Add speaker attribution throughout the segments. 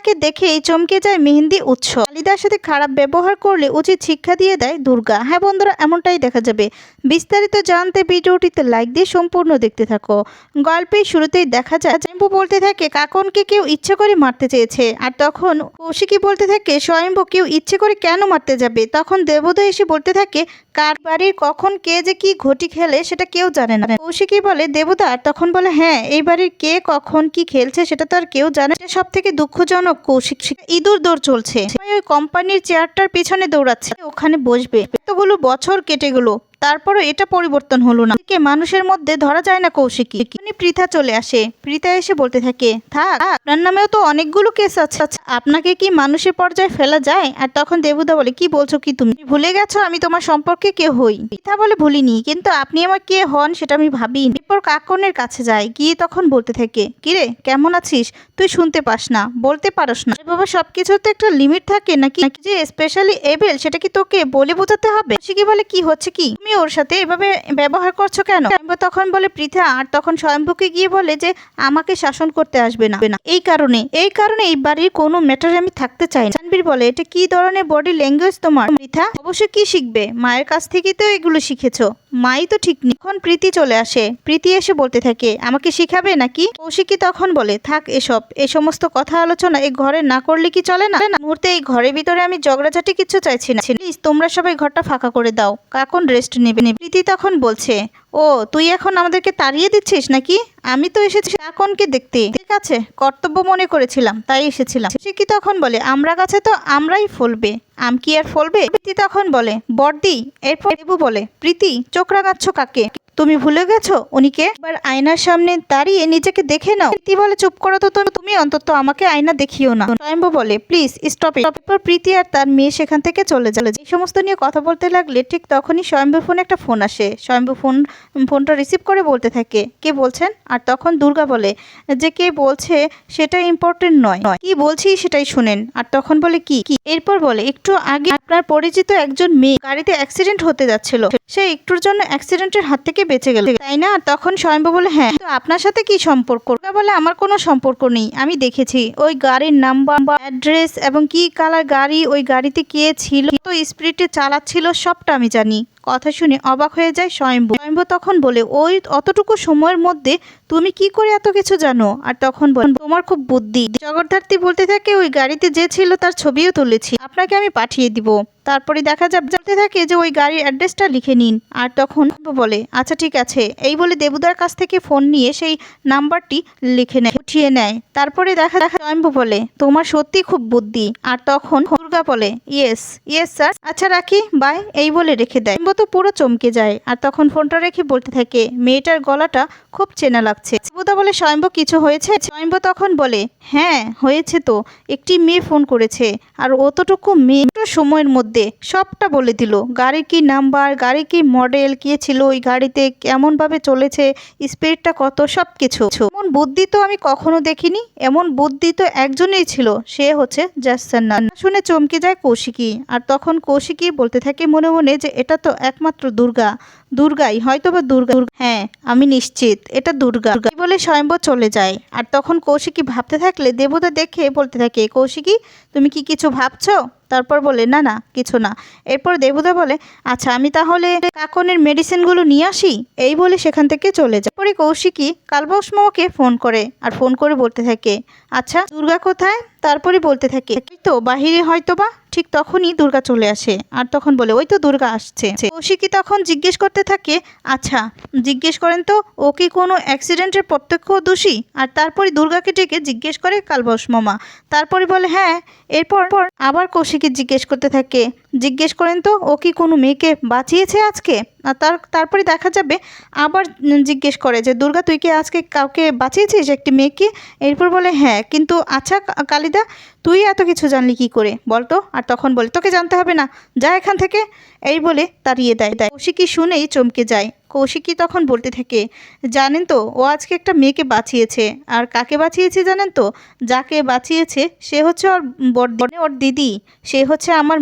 Speaker 1: কালিদাকে দেখেই চমকে যায় মেহেন্দি উৎস। কালিদার সাথে খারাপ ব্যবহার করলে উচিত শিক্ষা দিয়ে দেয় দুর্গা। হ্যাঁ বন্ধুরা, এমনটাই দেখা যাবে। বিস্তারিত জানতে ভিডিওটিতে লাইক দিয়ে সম্পূর্ণ দেখতে থাকো। গল্পের শুরুতেই দেখা যায় স্বয়ম্ভু বলতে থাকে কাকনকে কেউ ইচ্ছে করে মারতে চেয়েছে, আর তখন কৌশিকী বলতে থাকে স্বয়ম্ভু কেউ ইচ্ছে করে কেন মারতে যাবে। তখন দেবোদয় এসে বলতে থাকে কার বাড়ির কখন কে যে কি ঘটি খেলে সেটা কেউ জানে না। কৌশিকী বলে দেবদা, আর তখন বলে হ্যাঁ, এই বাড়ির কে কখন কি খেলছে সেটা তো আর কেউ জানে। সব থেকে দুঃখজনক কৌশিক ইঁদুর দৌড় চলছে, ওই কোম্পানির চেয়ারটার পিছনে দৌড়াচ্ছে, ওখানে বসবে। এতগুলো বছর কেটে গেল, তারপরও এটা পরিবর্তন হলো না। মানুষের মধ্যে ধরা যায় না কৌশিকী। পৃথা চলে আসে। পৃথা এসে বলতে থাকে থাক, আপনার নামেও তো অনেকগুলো কেস আছে, আপনাকে কি মানুষের পর্যায়ে ফেলা যায়। আর তখন দেবুদা বলে কি বলছো কি, তুমি ভুলে গেছো আমি তোমার সম্পর্কে কে হই। পৃথা বলে ভুলিনি, কিন্তু আপনি আমার কে হন সেটা আমি ভাবিনি। এরপর কাকনের কাছে যায়, গিয়ে তখন বলতে থাকে কিরে কেমন আছিস, তুই শুনতে পাস না, বলতে পারস না। বাবা সবকিছুর তো একটা লিমিট থাকে নাকি, যে স্পেশালি এবেল সেটা কি তোকে বলে বোঝাতে হবে। কৌশিকী বলে কি হচ্ছে কি, তুমি ওর সাথে এভাবে ব্যবহার করছো কেন। তখন বলে পৃথা, আর তখন স্বয়ম্ভুকে গিয়ে বলে যে আমাকে শাসন করতে আসবে না, এই কারণে এই বাড়ির কোনো ম্যাটারে আমি থাকতে চাই না। জাহ্নবীর বলে এটা কি ধরনের বডি ল্যাঙ্গুয়েজ তোমার। পৃথা অবশ্যই কি শিখবে, মায়ের কাছ থেকেই তো এগুলো শিখেছো, মাই তো ঠিক নেই। এখন প্রীতি চলে আসে। প্রীতি এসে বলতে থাকে আমাকে শিখাবে নাকি। কৌশিকী তখন বলে থাক এই সমস্ত কথা আলোচনা এই ঘরে না করলে কি চলে না। মুহূর্তে এই ঘরের ভিতরে আমি ঝগড়াঝাটি কিছু চাইছি না, প্লিজ তোমরা সবাই ঘরটা ফাঁকা করে দাও, কাকন রেস্ট নেবে। প্রীতি তখন বলছে ও তুই এখন আমাদেরকে তাড়িয়ে দিচ্ছিস নাকি, আমি তো এসেছি কাকনকে দেখতে, ঠিক আছে কর্তব্য মনে করেছিলাম তাই এসেছিলাম। কৌশিকী তখন বলে আমরা গাছে তো আমরাই ফলবে, আম কি আর ফলবে। প্রীতি তখন বলে বড়দি। এরপর দেবু বলে প্রীতি চোখ রাগাচ্ছ কাকে, তুমি ভুলে গেছো উনিকে। এবার আয়নার সামনে দাঁড়িয়ে নিজেকে দেখে নাও। প্রীতি বলে চুপ করো তো তুমি অন্তত আমাকে আয়না দেখিও না। স্বয়ম্ভু বলে প্লিজ স্টপ ইট। তারপর প্রীতি আর তার মেয়ে সেখান থেকে চলে যায়। এই সমস্ত নিয়ে কথা বলতে লাগলে ঠিক তখনই স্বয়ম্ভুর ফোনে একটা ফোন আসে। স্বয়ম্ভু ফোনটা রিসিভ করে বলতে থাকে কে বলছেন। আর তখন দুর্গা বলে যে কে বলছে সেটা ইম্পর্টেন্ট নয়, কি বলছি সেটাই শুনেন। আর তখন বলে কি। এরপর বলে একটু আগে আপনার পরিচিত একজন মেয়ে গাড়িতে অ্যাক্সিডেন্ট হতে যাচ্ছিল, সে একটুর জন্য অ্যাক্সিডেন্টের হাত থেকে বেঁচে গেল, তাই না। আর তখন স্বয়ম্ভু বলে হ্যাঁ, তো আপনার সাথে কি সম্পর্ক। বলে আমার কোনো সম্পর্ক নেই, আমি দেখেছি ওই গাড়ির নাম্বার অ্যাড্রেস এবং কি কালার গাড়ি, ওই গাড়িতে কে ছিল, তো স্পিডে চালাচ্ছিল সবটা আমি জানি। কথা শুনে অবাক হয়ে যায় স্বয়ম্ভু। তখন বলে ওই অতটুকু সময়ের মধ্যে তুমি কি করে এত কিছু জানো। আর তখন বলে তোমার খুব বুদ্ধি। জগদ্ধাত্রী বলতে থাকে ওই গাড়িতে যে ছিল তার ছবিও তুলেছি, আপনাকে আমি পাঠিয়ে দিব। তারপরে দেখা যাবে থাকে যে ওই গাড়ির অ্যাড্রেসটা লিখে নিন। আর তখন বলে আচ্ছা ঠিক আছে, এই বলে দেবুদার কাছ থেকে ফোন নিয়ে সেই নাম্বারটি লিখে নেয়, উঠিয়ে নেয়। তারপরে দেখা স্বয়ম্ভু বলে তোমার সত্যি খুব বুদ্ধি। আর তখন দুর্গা বলে ইয়েস স্যার, আচ্ছা রাখি বাই, এই বলে রেখে দেয়। তো পুরো চমকে যায়। আর তখন ফোনটা রেখে বলতে থাকে মেয়েটার গলাটা খুব চেনা লাগছে। দেবুদা বলে স্বয়ম্ভু কিছু হয়েছে। স্বয়ম্ভু তখন বলে হ্যাঁ হয়েছে তো, একটি মেয়ে ফোন করেছে, আর অতটুকু মেয়ে সময়ের মধ্যে সবটা বলে দিল, গাড়ি কি নাম্বার, গাড়ি কি মডেল, কি ছিল ওই গাড়িতে, কেমন ভাবে চলেছে, স্পিডটা কত, সবকিছু। এমন বুদ্ধি তো আমি কখনো দেখিনি, এমন বুদ্ধি তো একজনেই ছিল, সে হচ্ছে জাসান্না। শুনে চমকে যায় কৌশিকী। আর তখন কৌশিকী বলতে থাকে মনে মনে যে এটা তো একমাত্র দুর্গাই হয়তো বা দুর্গা, হ্যাঁ আমি নিশ্চিত এটা দুর্গা বলে স্বয়ম্ভু চলে যায়। আর তখন কৌশিকী ভাবতে থাকলে দেবতা দেখে বলতে থাকে কৌশিকী তুমি কি কিছু ভাবছো। তারপর বলে না না কিছু না। এরপর দেবতা বলে আচ্ছা আমি তাহলে কাকনের মেডিসিনগুলো নিয়ে আসি, এই বলে সেখান থেকে চলে যায়। পরে কৌশিকী কালবাউস মামাকে ফোন করে। আর ফোন করে বলতে থাকে আচ্ছা দুর্গা কোথায়। তারপরে বলতে থাকে তো বাহিরে হয়তো বা। ঠিক তখনই দুর্গা চলে আসে। আর তখন বলে ওই তো দুর্গা আসছে। কৌশিকী তখন জিজ্ঞেস করতে থাকে আচ্ছা জিজ্ঞেস করেন তো ও কি কোনো অ্যাক্সিডেন্টের প্রত্যক্ষদর্শী। আর তারপরে দুর্গাকে ডেকে জিজ্ঞেস করে কালবাউস মামা। তারপরে বলে হ্যাঁ। এরপর আবার কৌশিকী জিজ্ঞেস করতে থাকে জিজ্ঞেস করেন তো ও কি কোনো মেয়েকে বাঁচিয়েছে আজকে। আর তারপরে দেখা যাবে আবার জিজ্ঞেস করে যে দুর্গা তুই কি আজকে কাউকে বাঁচিয়েছিস একটি মেয়েকে। এরপর বলে হ্যাঁ, কিন্তু আচ্ছা কালিদা তুই এত কিছু জানলি কি করে বলতো। আর তখন বলে তোকে জানতে হবে না, যা এখান থেকে, এই বলে তাড়িয়ে দেয়। কৌশিকী শুনেই চমকে যায়। কৌশিকী তখন বলতে থাকে জানেন তো ও আজকে একটা মেয়েকে বাঁচিয়েছে। আর কাকে বাঁচিয়েছে জানেন তো, যাকে বাঁচিয়েছে সে হচ্ছে ওর দিদি, সে হচ্ছে আমার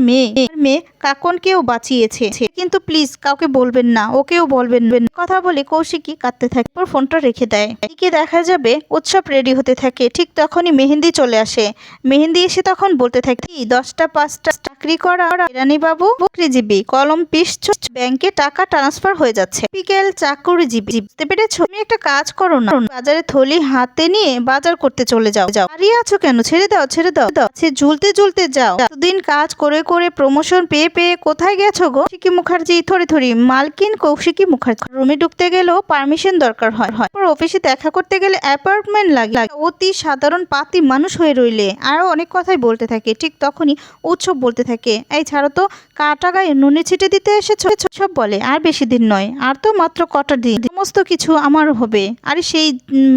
Speaker 1: মেয়ে কাকনকেও বাঁচিয়েছে, কিন্তু প্লিজ কাউকে বলবেন না, ওকেও বলবেন না। কথা বলে কৌশিকী কাঁদতে থাকে, পর ফোনটা রেখে দেয়। এদিকে দেখা যাবে উৎসব রেডি হতে থাকে, ঠিক তখনই মেহেন্দি চলে আসে। মেহেন্দি এসে তখন বলতে থাকে, 10টা 5টা চাকরি করা রানী বাবু চাকরিজীবী, কলম পিসছো, ব্যাংকে টাকা ট্রান্সফার হয়ে যাচ্ছে, বিকেল চাকরিজীবী। বুঝতে পেরেছো? তুমি একটা কাজ করো না, বাজারে থলি হাতে নিয়ে বাজার করতে চলে যাও। দাঁড়িয়ে আছো কেন? ছেড়ে দাও, ছেড়ে দাও। সে ঝুলতে ঝুলতে যাও। এতদিন কাজ করে করে প্রমোশন পেয়ে পেয়ে কোথায় গেছো গো? কৌশিকী মুখার্জি থরি মালকিন কৌশিকী মুখার্জি। রুমে ঢুকতে গেলেও পারমিশন দরকার হয়। অফিসে দেখা করতে গেলে অ্যাপার্টমেন্ট লাগে। অতি সাধারণ পাতি মানুষ হয়ে রইলে। আরো অনেক কথাই বলতে থাকে। ঠিক তখনই উৎসব বলতে থাকে, এই ছাড়ো তো, কাটা গায়ে নুনে ছিটে দিতে এসেছো? সব বলে, আর বেশি দিন নয়, আর তো মাত্র কটা দিন, সমস্ত কিছু আমার হবে। আরে সেই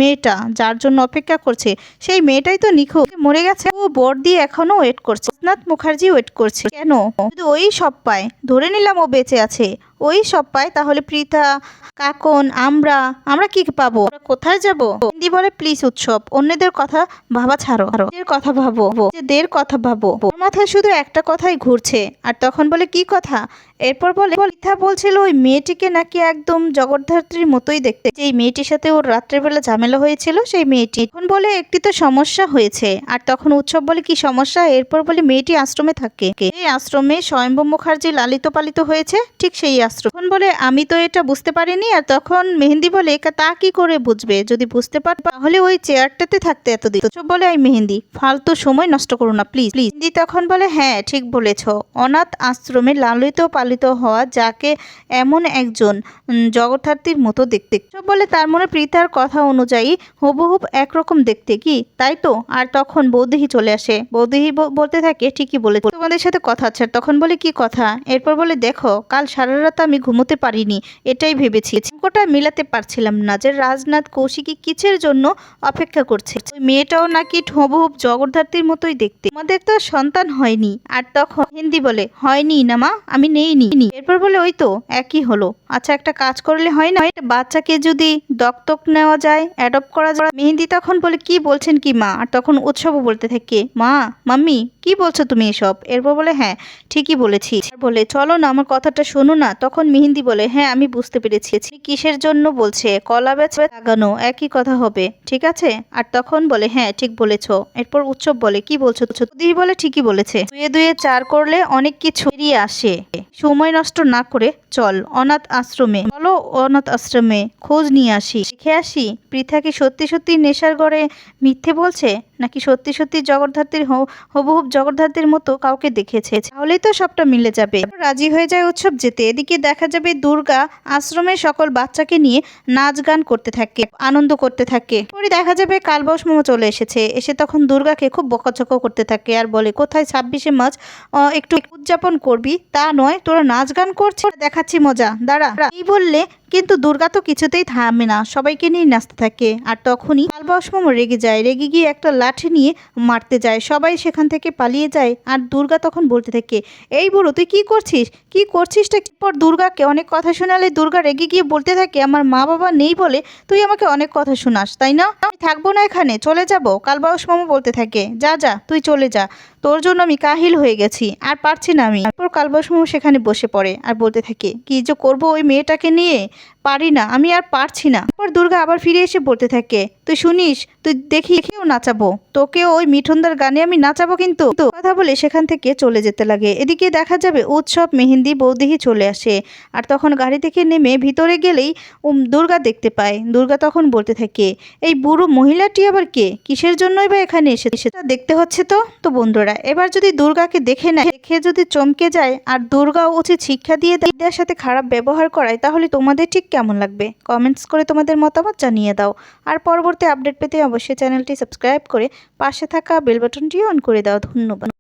Speaker 1: মেয়েটা যার জন্য অপেক্ষা করছে, সেই মেয়েটাই তো নিখোঁজ, মরে গেছে। ও বর দিয়ে এখনো ওয়েট করছে। সোমনাথ মুখার্জি ওয়েট করছে কেন? যদি ওই সব পায়, ধরে নিলাম ও বেঁচে আছে, ওই সব পায়, তাহলে পৃথা, কাকন, আমরা কি পাবো? কোথায় যাবো? হিন্দি বলে, প্লিজ উৎসব, অন্যদের কথা ভাবা ছাড়ো, নিজের কথা ভাবো, নিজেদের কথা ভাবো। ওর মাথায় শুধু একটা কথাই ঘুরছে। আর তখন বলে, কি কথা? এরপর বলে, পৃথা বলছিল ওই মেয়েটিকে নাকি একদম জগদ্ধাত্রীর মতোই দেখতে, যেই মেয়েটির সাথে ওর রাত্রেবেলা ঝামেলা হয়েছিল, সেই মেয়েটি। এখন বলে একটি তো সমস্যা হয়েছে। আর তখন উৎসব বলে, কি সমস্যা? এরপর বলে, মেয়েটি আশ্রমে থাকে, এই আশ্রমে স্বয়ম্ভু মুখার্জি লালিত পালিত হয়েছে, ঠিক সেই আশ্রম। তখন বলে, আমি তো এটা বুঝতে পারিনি। আর তখন মেহেন্দি বলে, তা কি করে বুঝবে? যদি বুঝতে পার তাহলে ওই চেয়ারটাতে থাকতে এতদিন। উৎসব বলে, এই মেহেন্দি, ফালতু সময় নষ্ট করো না প্লিজ। মেহেন্দি তখন বলে, হ্যাঁ ঠিক বলেছ, অনাথ আশ্রমে লালিত পালিত হওয়া যাকে এমন একজন জগদ্ধাত্রীর মতো দেখতে। সব বলে, তার মনে পৃথার কথা অনুযায়ী হুবহুব একরকম দেখতে, কি তাই তো? আর তখন বৌদিহি চলে আসে। বৌদিহি বলতে থাকে, ঠিকই বলে, তোমাদের সাথে কথা আছে। তখন বলে, কি কথা? এরপর বলে, দেখো, কাল সারা রাত আমি ঘুমোতে পারিনি, এটাই ভেবেছি। অঙ্কটা মিলাতে পারছিলাম না যে রাজনাথ কৌশিকী কিসের জন্য অপেক্ষা করছে। ওই মেয়েটাও নাকি হুবহুব জগদ্ধাত্রীর মতোই দেখতে। আমাদের তো সন্তান হয়নি। আর তখন হিন্দি বলে, হয়নি না মা, আমি নেইনি। এরপর বলে, ওই তো একই হলো। আচ্ছা, একটা কাজ করলে হয় না? একটা বাচ্চাকে যদি দত্তক নেওয়া যায়, অ্যাডপ্ট করা যায়। মেহেন্দি তখন বলে, কি বলছেন কি মা? আর তখন উৎসবও বলতে থাকে, মা, মাম্মি, কি বলছো তুমি এসব? এরপর বলে, হ্যাঁ ঠিকই বলেছি। বলে, চলো না, আমার কথাটা শোনো না। তখন মেহেন্দি বলে, হ্যাঁ আমি বুঝতে পেরেছি কিসের জন্য বলছে, কলা বেচে লাগানো একই কথা হবে, ঠিক আছে? আর তখন বলে, হ্যাঁ ঠিক বলেছো। এরপর উৎসব বলে, কি বলছো? দিদি বলে, ঠিকই বলেছে, দুয়ে দুয়ে চার করলে অনেক কিছু বেরিয়ে আসে, সময় নষ্ট না করে চল অনাথ আশ্রমে, চলো অনাথ আশ্রমে খোঁজ নিয়ে আসি, দেখে আসি পৃথা কি সত্যি সত্যি নেশার ঘরে মিথ্যে বলছে, নাকি সত্যি সত্যি জগদ্ধাত্রীর হুবহুব জগদ্ধাত্রীর মতো কাউকে দেখেছে। তাহলেই তো সবটা মিলে যাবে। রাজি হয়ে যায় উৎসব যেতে। এদিকে দেখা যাবে দুর্গা আশ্রমের সকল বাচ্চাকে নিয়ে নাচ গান করতে থাকে, আনন্দ করতে থাকে। পরে দেখা যাবে কালবাউস মামা চলে এসেছে। এসে তখন দুর্গাকে খুব বকাঝকা করতে থাকে আর বলে, কোথায় 26শে মার্চ একটু উদযাপন করবি? তা নয়, তোরা নাচ গান করছিস, দেখাচ্ছি মজা, দাঁড়া। এই বললে কিন্তু দুর্গা তো কিছুতেই থামে না, সবাইকে নিয়ে নাচতে থাকে। আর তখনই কালবাউস মামা রেগে যায়, রেগে গিয়ে একটা লাঠি নিয়ে মারতে যায়। সবাই সেখান থেকে পালিয়ে যায়। আর দুর্গা তখন বলতে থাকে, এই বুড়ো তুই কি করছিসটা? পর দুর্গাকে অনেক কথা শোনালে দুর্গা রেগে গিয়ে বলতে থাকে, আমার মা বাবা নেই বলে তুই আমাকে অনেক কথা শোনাস, তাই না? আমি থাকবো না এখানে, চলে যাব। কালবাউস মামা বলতে থাকে, যা তুই চলে যা, তোর জন্য আমি কাহিল হয়ে গেছি, আর পারছি না আমি। তারপর কালবাউস মামা সেখানে বসে পড়ে আর বলতে থাকে, কি যে করবো ওই মেয়েটাকে নিয়ে, পারি না, আমি আর পারছি না। তারপর দুর্গা আবার ফিরে এসে বলতে থাকে, তুই শুনিস, তুই দেখিও নাচাবো, তোকে ওই মিঠুনদার গানে আমি নাচাবো কিন্তু। কথা বলে সেখান থেকে চলে যেতে লাগে। এদিকে দেখা যাবে উৎসব, মেহেন্দি, বৌদিহি চলে আসে। আর তখন গাড়ি থেকে নেমে ভিতরে গেলেই দুর্গা দেখতে পায়। দুর্গা তখন বলতে থাকে, এই বুড়ো মহিলাটি আবার কে, কিসের জন্যই বা এখানে এসেছে, সেটা দেখতে হচ্ছে তো বন্ধুরা এবার যদি দুর্গাকে দেখে নেয়, দেখে যদি চমকে যায় আর দুর্গা উচিত শিক্ষা দিয়ে দেওয়ার সাথে খারাপ ব্যবহার করায়, তাহলে তোমাদের ঠিক কেমন লাগবে? কমেন্টস করে তোমাদের মতামত জানিয়ে দাও। আর পরবর্তী আপডেট পেতে অবশ্যই চ্যানেলটি সাবস্ক্রাইব করে পাশে থাকা বেল বাটনটি অন করে দাও। ধন্যবাদ।